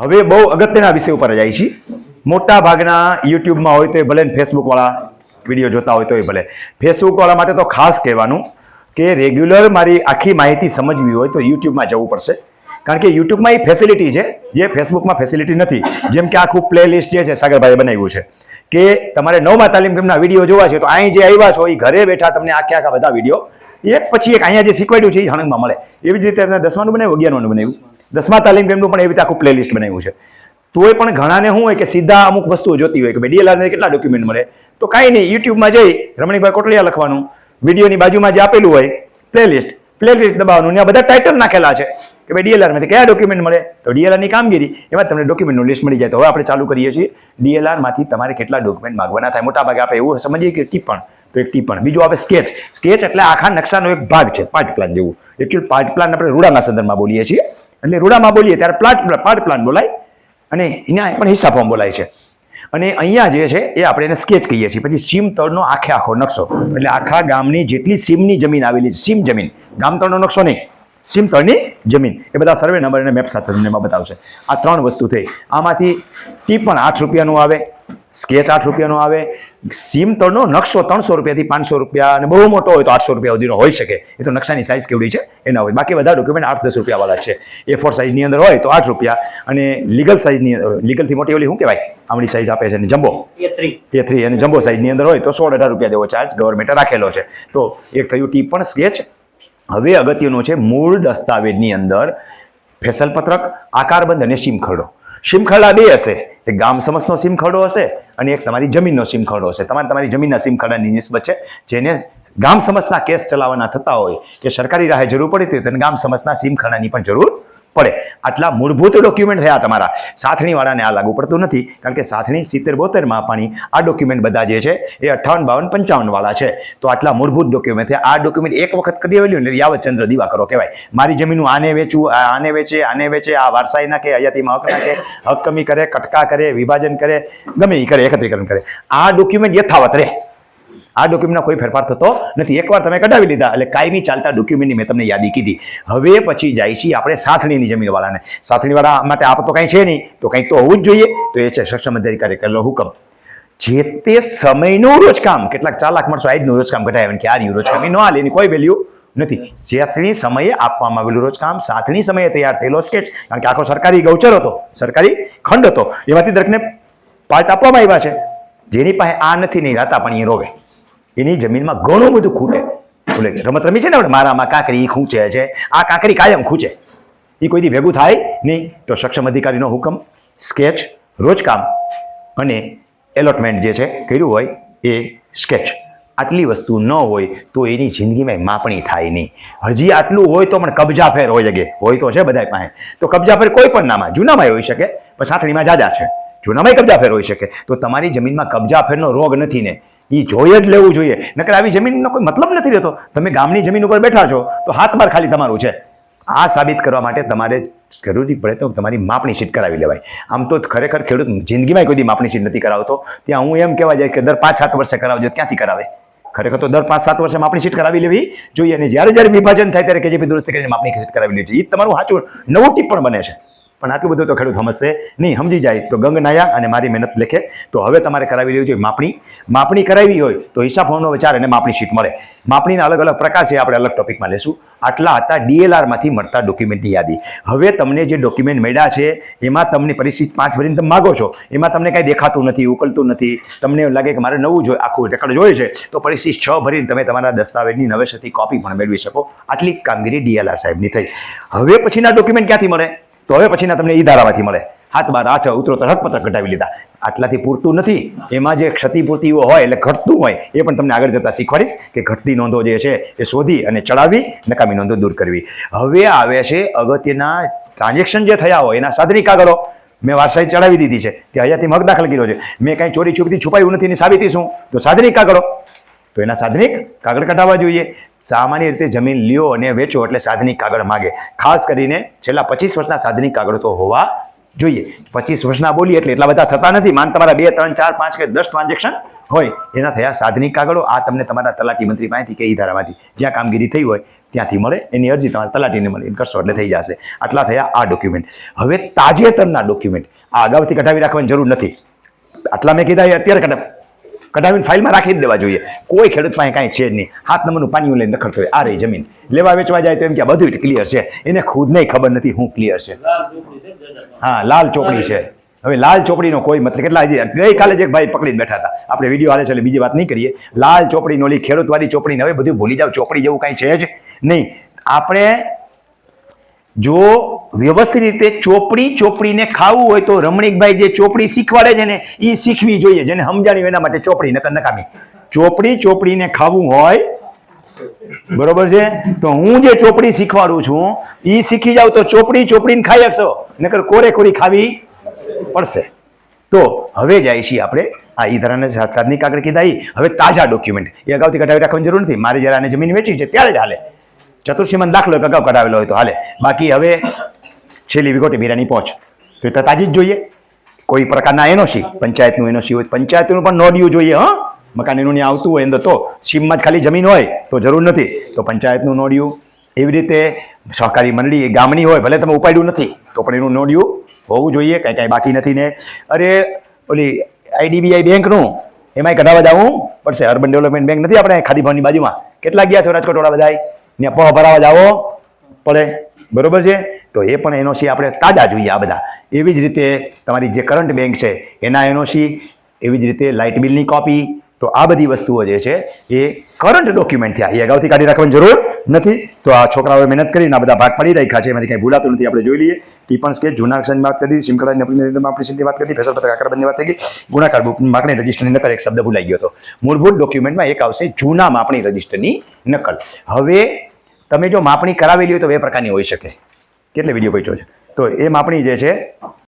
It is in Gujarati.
હવે બહુ અગત્યના વિષય ઉપર જાય છે. મોટા ભાગના યુટ્યુબમાં હોય તો ભલે, ફેસબુકવાળા વિડીયો જોતા હોય તો ભલે, ફેસબુકવાળા માટે તો ખાસ કહેવાનું કે રેગ્યુલર મારી આખી માહિતી સમજવી હોય તો યુટ્યુબમાં જવું પડશે. કારણ કે યુટ્યુબમાં એ ફેસિલિટી છે જે ફેસબુકમાં ફેસિલિટી નથી. જેમ કે આખું પ્લે લિસ્ટ જે છે સાગરભાઈએ બનાવ્યું છે કે તમારે 9મા તાલીમ કેમ્પના વિડીયો જોવા છે તો અહીં જે આવ્યા છો એ ઘરે બેઠા તમને આખા બધા વિડીયો એક પછી એક અહીંયા જે શીખવાડ્યું છે એ હણંગમાં મળે. એવી જ રીતે 10માનું બનાવ્યું, 11માનું બનાવ્યું, 10મા તાલીમ કેમ્પનું પણ એવી રીતે આખું પ્લે લિસ્ટ બનાવ્યું છે. તોય પણ ઘણાને શું હોય કે સીધા અમુક વસ્તુઓ જોતી હોય કે ભાઈ ડીએલઆર ને કેટલા ડોક્યુમેન્ટ મળે, તો કાંઈ નહીં, યુટ્યુબમાં જઈ રમણીકભાઈ કોટલિયા લખવાનું, વિડીયોની બાજુમાં જે આપેલું હોય પ્લેલિસ્ટ દબાવવાનું, ત્યાં બધા ટાઇટલ નાખેલા છે કે ભાઈ ડીએલઆર માંથી કયા ડોક્યુમેન્ટ મળે, તો ડીએલઆરની કામગીરી એમાં તમને ડોક્યુમેન્ટનું લિસ્ટ મળી જાય. તો હવે આપણે ચાલુ કરીએ છીએ ડીએલઆર માંથી તમારે કેટલા ડોક્યુમેન્ટ માંગવાના થાય. મોટાભાગે આપણે એવું સમજીએ કે ટિપ્પણ, તો એક ટિપ્પણ. બીજું આપણે સ્કેચ એટલે આખા નકશાનો એક ભાગ છે, પાર્ટ પ્લાન જેવું. એકચ્યુઅલ પાર્ટ પ્લાન આપણે રૂડાના સંદર્ભમાં બોલીએ છીએ, એટલે રૂડામાં બોલીએ ત્યારે પાર્ટ પ્લાન બોલાય અને એના પણ હિસ્સા ફોર્મ બોલાય છે. અને અહીંયા જે છે એ આપણે એને સ્કેચ કહીએ છીએ. પછી સીમ તળનો આખો નકશો, એટલે આખા ગામની જેટલી સીમની જમીન આવેલી છે, સીમ જમીન, ગામ તળનો નકશો નહીં, સીમ તળની જમીન, એ બધા સર્વે નંબર અને મેપ સાથે તમને એમાં બતાવશે. આ 3 વસ્તુ થઈ. આમાંથી ટીપણ 8 રૂપિયાનું આવે, સ્કેચ 8 રૂપિયાનું આવે, સીમ તળનો નકશો 300 રૂપિયાથી 500 રૂપિયા, અને બહુ મોટો હોય તો 800 રૂપિયા સુધીનો હોઈ શકે. એ તો નકશાની સાઇઝ કેવડી છે એના હોય. બાકી બધા ડોક્યુમેન્ટ 8-10 રૂપિયાવાળા છે. A4 સાઇઝની અંદર હોય તો 8 રૂપિયા, અને લીગલ સાઇઝની, લીગલથી મોટી ઓલી શું કહેવાય, આમની સાઇઝ આપે છે, જમ્બો A3 અને જમ્બો સાઇઝની અંદર હોય તો 16-18 રૂપિયા જેવો ચાર્જ ગવર્મેન્ટે રાખેલો છે. તો એક થયું ટીપણ, સ્કેચ. હવે અગત્યનું છે મૂળ દસ્તાવેજની અંદર ફેસલ પત્રક, આકારબંધ અને સીમ ખરડો. સીમ ખરડા 2 હશે, એક ગામ સમજનો સીમ ખરડો હશે અને એક તમારી જમીનનો સીમ ખરડો હશે. તમારી જમીનના સીમ ખરડાની નિસ્બત છે, જેને ગામ સમજના કેસ ચલાવવાના થતા હોય કે સરકારી રાહે જરૂર પડતી હોય તો ગામ સમજના સીમ ખરડાની પણ જરૂર પડે. આટલા મૂળભૂત ડોક્યુમેન્ટ થયા તમારા. સાથણીવાળાને આ લાગુ પડતું નથી, કારણ કે સાથણી 70-72માં આપવાની. આ ડોક્યુમેન્ટ બધા જે છે એ 58, 52, 55 વાળા છે. તો આટલા મૂળભૂત ડોક્યુમેન્ટ થયા. આ ડોક્યુમેન્ટ એક વખત કરી દેવેલું એટલે યાવતચંદ્ર દિવાકરો કહેવાય. મારી જમીનનું આને વેચવું, આને વેચે, આ વારસાઈ નાખે, હયાતીમાં હક નાખે, હક કમી કરે, કટકા કરે, વિભાજન કરે, ગમે એ કરે, એકત્રીકરણ કરે. આ ડોક્યુમેન્ટ યથાવત રહે. આ ડોક્યુમેન્ટમાં કોઈ ફેરફાર થતો નથી. એકવાર તમે કઢાવી લીધા એટલે કાયમી ચાલતા ડોક્યુમેન્ટની મેં તમને યાદી કીધી. હવે પછી જાય છે આપણે સાથણીની જમીનવાળાને. સાથણીવાળા માટે આપ તો કંઈ છે નહીં, તો કંઈક તો હોવું જ જોઈએ. તો એ છે સક્ષમ અધિકારી કરેલો હુકમ. જે તે સમયનું રોજકામ, કેટલાક ચાલાક માણસો આજનું રોજકામ કઢાવે કે આ રોજકામ ન હાલે, એની કોઈ વેલ્યુ નથી. સાથણી સમયે આપવામાં આવેલું રોજકામ, સાથણી સમયે તૈયાર થયેલો સ્કેચ, કારણ કે આખો સરકારી ગૌચર હતો, સરકારી ખંડ હતો, એમાંથી દરેકને પાર્ટ આપવામાં આવ્યા છે. જેની પાસે આ નથી નહીં રાતા પણ એ રોવે, એની જમીનમાં ઘણું બધું ખૂટે. બોલે રમત રમી છે ને આપણે, મારામાં કાંકરી ખૂંચે છે, આ કાંકરી કાયમ ખૂંચે, એ કોઈથી ભેગું થાય નહીં. તો સક્ષમ અધિકારીનો હુકમ, સ્કેચ, રોજકામ અને એલોટમેન્ટ જે છે કર્યું હોય એ સ્કેચ. આટલી વસ્તુ ન હોય તો એની જિંદગીમાં માપણી થાય નહીં. હજી આટલું હોય તો પણ કબજાફેર હોય તો છે બધા પાસે. તો કબજાફેર કોઈ પણ નામાં, જૂનામાં હોઈ શકે, પણ સાથણીમાં જાજા છે, જૂનામાં કબજાફેર હોઈ શકે. તો તમારી જમીનમાં કબજાફેરનો રોગ નથી ને, એ જોઈએ જ લેવું જોઈએ. નકર આવી જમીનનો કોઈ મતલબ નથી રહેતો. તમે ગામની જમીન ઉપર બેઠા છો તો હાથ બાર ખાલી તમારું છે. આ સાબિત કરવા માટે તમારે જરૂરી પડે તો તમારી માપણી શીટ કરાવી લેવાય. આમ તો ખરેખર ખેડૂત જિંદગીમાં કોઈ માપણી શીટ નથી કરાવતો. ત્યાં હું એમ કહેવા જાય કે દર 5-7 વર્ષે કરાવજો. ક્યાંથી કરાવે? ખરેખર તો દર 5-7 વર્ષે માપણી શીટ કરાવી લેવી જોઈએ. અને જ્યારે વિભાજન થાય ત્યારે કેજીપી દુરસ્તી કરીને માપણી શીટ કરાવી લેવી જોઈએ. એ તમારું સાચું નવું ટિપ્પણ બને છે. પણ આટલું બધું તો ખેડૂત સમજશે નહીં. સમજી જાય તો ગંગ નાયા અને મારી મહેનત લેખે. તો હવે તમારે કરાવી લેવી જોઈએ માપણી કરાવી હોય તો હિસાબ ફોર્મનો વિચાર અને માપણી શીટ મળે. માપણીના અલગ અલગ પ્રકાર છે, આપણે અલગ ટોપિકમાં લેશું. આટલા હતા ડીએલઆરમાંથી મળતા ડોક્યુમેન્ટની યાદી. હવે તમને જે ડોક્યુમેન્ટ મળ્યા છે એમાં તમને પરિસ્થિતિ 5 ભરીને તમે માગો છો, એમાં તમને કાંઈ દેખાતું નથી, ઉકલતું નથી, તમને એવું લાગે કે મારે નવું જોઈએ, આખું રેકોર્ડ જોઈએ છે, તો પરિસ્થિતિ 6 ભરીને તમે તમારા દસ્તાવેજની નવેસરથી કોપી પણ મેળવી શકો. આટલી કામગીરી ડીએલઆર સાહેબની થઈ. હવે પછીના ડોક્યુમેન્ટ ક્યાંથી મળે? તો હવે પછીના તમને ઈ ધારામાંથી મળે. 7/12 ઉતરોતર હકપત્ર કઢાવી લીધા. આટલાથી પૂરતું નથી. એમાં જે ક્ષતિપૂર્તિઓ હોય એટલે ઘટતું હોય એ પણ તમને આગળ જતા શીખવાડીશ કે ઘટતી નોંધો જે છે એ શોધી અને ચડાવી, નકામી નોંધો દૂર કરવી. હવે આવે છે અગત્યના ટ્રાન્ઝેક્શન જે થયા હોય એના સાધનિક કાગળો. મેં વારસાઈ ચડાવી દીધી છે કે હયાતી હક દાખલ કર્યો છે, મેં કાંઈ ચોરી છુપીથી છુપાયું નથી, એની સાબિતી શું? તો સાધનિક કાગળો. તો એના સાધનિક કાગળ કઢાવવા જોઈએ. સામાન્ય રીતે જમીન લ્યો અને વેચો એટલે સાધનિક કાગળ માગે. ખાસ કરીને છેલ્લા 25 વર્ષના સાધનિક કાગળ તો હોવા જોઈએ. 25 વર્ષના બોલીએ એટલે એટલા બધા થતા નથી. માન તમારા 2, 3, 4, 5 કે 10 ટ્રાન્ઝેક્શન હોય એના થયા સાધનિક કાગળો. આ તમને તમારા તલાટી મંત્રી પાસેથી કે ઈ ધારામાંથી જ્યાં કામગીરી થઈ હોય ત્યાંથી મળે, એની અરજી તમારે તલાટીને મળે, એમ કરશો એટલે થઈ જશે. આટલા થયા આ ડોક્યુમેન્ટ. હવે તાજેતરના ડોક્યુમેન્ટ આ અગાઉથી કઢાવી રાખવાની જરૂર નથી. આટલા મેં કીધા એ અત્યારે કઢાવીને ફાઇલમાં રાખી જ દેવા જોઈએ. કોઈ ખેડૂત પાસે કાંઈ છે જ નહીં, 7 નંબરનું પાણી લઈને દખલ કરે, આ રહી જમીન લેવા વેચવા જાય તો એમ કે બધું ક્લિયર છે, એને ખુદને ખબર નથી હું ક્લિયર છે. હા, લાલ ચોપડી છે. હવે લાલ ચોપડીનો કોઈ મતલબ કેટલા ગઈકાલે જ એક ભાઈ પકડીને બેઠા હતા, આપણે વિડીયો હાલે છે એટલે બીજી વાત નહીં કરીએ. લાલ ચોપડીનો ઓલી ખેડૂતવાળી ચોપડીને હવે બધું ભૂલી જાવ, ચોપડી જેવું કાંઈ છે જ નહીં. આપણે જો વ્યવસ્થિત રીતે ચોપડીને ખાવું હોય તો રમણીકભાઈ જે ચોપડી શીખવાડે છે ને એ શીખવી જોઈએ, જેને સમજાણી એના માટે ચોપડી નકર નકામી. ચોપડીને ખાવું હોય બરોબર છે, તો હું જે ચોપડી શીખવાડું છું એ શીખી જાવ તો ચોપડીને ખાઈ શકશો, નકર કોરી ખાવી પડશે. તો હવે જાય છીએ આપણે આ ઈ ધારાને સાતની કાગળ કીધા. હવે તાજા ડોક્યુમેન્ટ એ અગાઉથી કઢાવી રાખવાની જરૂર નથી. મારે જ્યારે આને જમીન વેચી છે ત્યારે જ હાલે. ચતુર્સીમન દાખલો એક અગાઉ કઢાવેલો હોય તો હાલે. બાકી હવે છેલ્લી વિગોટી બીરાની પહોંચ તો એ તો તાજી જ જોઈએ. કોઈ પ્રકારના એનઓસી, પંચાયતનું એનઓસી હોય, પંચાયતનું પણ નોંધ્યું જોઈએ. મકાન એનું ત્યાં આવતું હોય તો સીમમાં જ ખાલી જમીન હોય તો જરૂર નથી, તો પંચાયતનું નોંધ્યું. એવી રીતે સહકારી મંડળી ગામની હોય, ભલે તમે ઉપાડ્યું નથી તો પણ એનું નોંધ્યું હોવું જોઈએ. કાંઈ બાકી નથી ને. અરે ઓલી IDBI બેંકનું એમાંય કઢાવવા જવું પડશે. અર્બન ડેવલપમેન્ટ બેંક નથી આપણે ખાદી ભવનની બાજુમાં, કેટલા ગયા છો રાજકોટ વાળા બધા, ત્યાં પહ ભરાવા જાવો પડે બરોબર છે. તો એ પણ એનઓસી આપણે તાજા જોઈએ આ બધા. એવી જ રીતે તમારી જે કરંટ બેંક છે એના એનઓસી, એવી જ રીતે લાઇટ બિલની કોપી. તો આ બધી વસ્તુઓ જે છે એ કરંટ ડોક્યુમેન્ટ થયા, એ અગાઉથી કાઢી રાખવાની જરૂર નથી. તો આ છોકરાઓએ મહેનત કરીને આ બધા ભાગ પાડી રાખ્યા છે, એમાંથી કંઈ ભૂલાતું નથી. આપણે જોઈ લઈએ. ટીપન્સ કે જૂના અક્ષરની વાત કરી, સિમ કાર્ડની આપણી વાત કરી, ફેસલ પત્ર આકારબંધની વાત થઈ ગઈ, ગુણાકાર બુક માપણી રજિસ્ટરની નકલ, એક શબ્દ ભૂલાઈ ગયો હતો. મૂળભૂત ડોક્યુમેન્ટમાં એક આવશે જૂના માપણી રજિસ્ટરની નકલ. હવે તમે જો માપણી કરાવેલી હોય તો બે પ્રકારની હોઈ શકે. કેટલે વિડીયો પહોંચ્યો છે તો એ માપણી જે છે